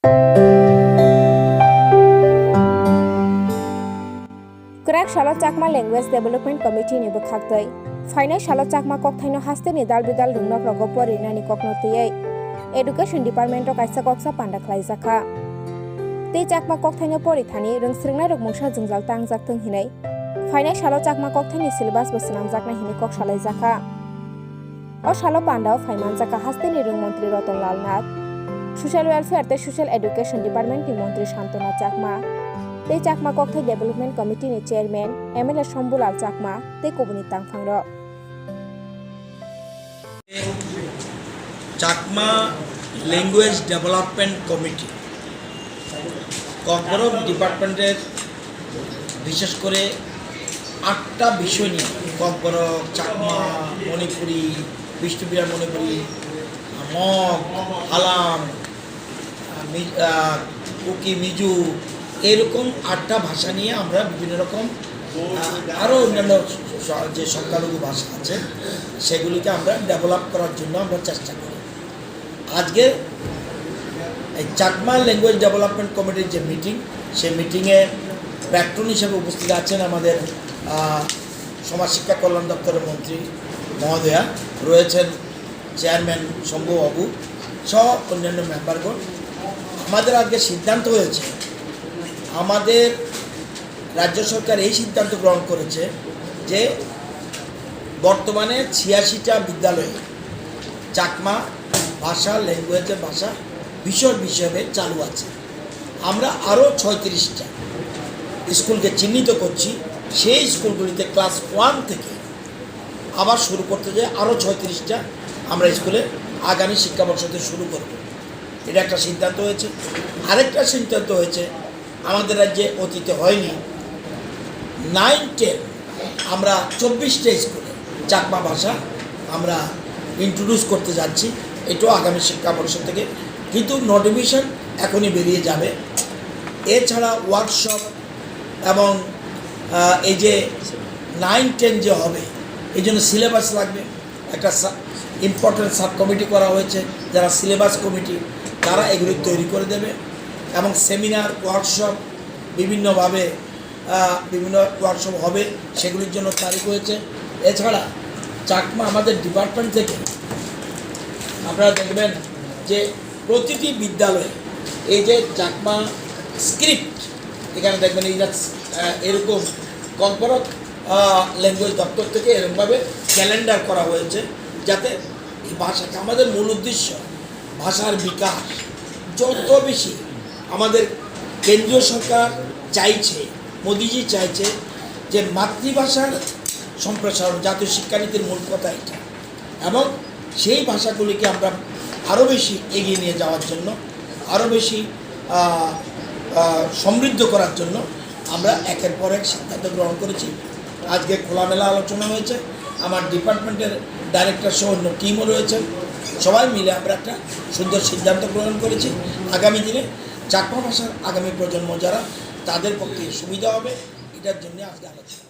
Kerak Shalot Chakma Language Development Committee ni bukhaktoi. Fainai Shalot Chakma Koktaino haste ni dal-bidal lungnok rogopor rinani koknotiyai. Education Department of Kaisa Koksa Panda Klaizaka. Tei Chakma Koktaino porithani rungsringnai rokmungsa jungjal tangjak tung hinai. Fainai Shalot Chakma Koktaini syllabus bo swnamjakna hini kok salaijaka. O Shalo Pandao Faimanjaka haste ni rungmantri Ratonlal Nath. Social Welfare te Social Education Department ni Mantri Shantana Chakma. Tei Chakma Kokthai Development Committee ni Chairman MLA Shambulal Chakma tei Kobuni Tangphangro. Chakma Language Development Committee Kokborok ডিপার্টমেন্টের বিশেষ করে 8টা বিষয় নিয়ে Kokborok, Chakma, Manipuri, বিষ্ণুবিহার Manipuri, mug, আলাম, cookie, Miju এরকম 8টা ভাষা নিয়ে আমরা বিভিন্ন রকম আরও অন্যান্য যে সংখ্যালঘু ভাষা আছে সেগুলিকে আমরা ডেভেলপ করার জন্য আমরা চেষ্টা করি। আজকে এই চাকমা ল্যাঙ্গুয়েজ ডেভেলপমেন্ট কমিটির যে মিটিং, সেই মিটিংয়ে প্যাট্রন হিসেবে উপস্থিত আছেন আমাদের সমাজ শিক্ষা কল্যাণ দপ্তরের মন্ত্রী মহোদয়া, রয়েছেন চেয়ারম্যান শম্ভু বাবু সহ অন্যান্য মেম্বারগণ। আমাদের আজকে সিদ্ধান্ত হয়েছে, আমাদের রাজ্য সরকার এই সিদ্ধান্ত গ্রহণ করেছে যে বর্তমানে 86টা বিদ্যালয়ে চাকমা ভাষা, ল্যাঙ্গুয়েজের ভাষা বিষয় হিসেবে চালু আছে। আমরা আরও 36টা স্কুলকে চিহ্নিত করছি। সেই স্কুলগুলিতে ক্লাস 1 থেকে আবার শুরু করতে যায় আরও 36টা আমরা স্কুলে আগামী শিক্ষাবর্ষ থেকে শুরু করব। এটা একটা সিদ্ধান্ত হয়েছে। আরেকটা সিদ্ধান্ত হয়েছে, আমাদের রাজ্যে অতীতে হয়নি, 9-10 আমরা 24টা স্কুলে চাকমা ভাষা আমরা ইন্ট্রোডিউস করতে যাচ্ছি। এটাও আগামী শিক্ষাবর্ষ থেকে, কিন্তু নোটিফিকেশন এখনই বেরিয়ে যাবে। এছাড়া ওয়ার্কশপ এবং এই যে 9-10 যে হবে, এই জন্য সিলেবাস লাগবে। একটা ইম্পর্টেন্ট সাব কমিটি করা হয়েছে, যারা সিলেবাস কমিটি, তারা এগুলি তৈরি করে দেবে। এবং সেমিনার, ওয়ার্কশপ বিভিন্নভাবে বিভিন্ন ওয়ার্কশপ হবে, সেগুলির জন্য তারিখ হয়েছে। এছাড়া চাকমা আমাদের ডিপার্টমেন্ট থেকে আপনারা দেখবেন যে প্রতিটি বিদ্যালয়ে এই যে চাকমা স্ক্রিপ্ট, এখানে দেখবেন এই এরকম ককবরক ল্যাঙ্গুয়েজ দপ্তর থেকে এরকমভাবে ক্যালেন্ডার করা হয়েছে, যাতে এই ভাষাকে, আমাদের মূল উদ্দেশ্য ভাষার বিকাশ যত বেশি। আমাদের কেন্দ্রীয় সরকার চাইছে, মোদিজি চাইছে যে মাতৃভাষার সম্প্রসারণ, জাতীয় শিক্ষানীতির মূল কথা এটা, এবং সেই ভাষাগুলিকে আমরা আরও বেশি এগিয়ে নিয়ে যাওয়ার জন্য, আরও বেশি সমৃদ্ধ করার জন্য আমরা একের পর এক সিদ্ধান্ত গ্রহণ করেছি। আজকে খোলামেলা আলোচনা হয়েছে, আমার ডিপার্টমেন্টের ডাইরেক্টর সহ অন্য টিমও রয়েছেন, সবাই মিলে আমরা একটা সুন্দর সিদ্ধান্ত গ্রহণ করেছি। আগামী দিনে চাকমা ভাষার আগামী প্রজন্ম যারা, তাদের পক্ষে সুবিধা হবে, এটার জন্য আজকে আলোচনা।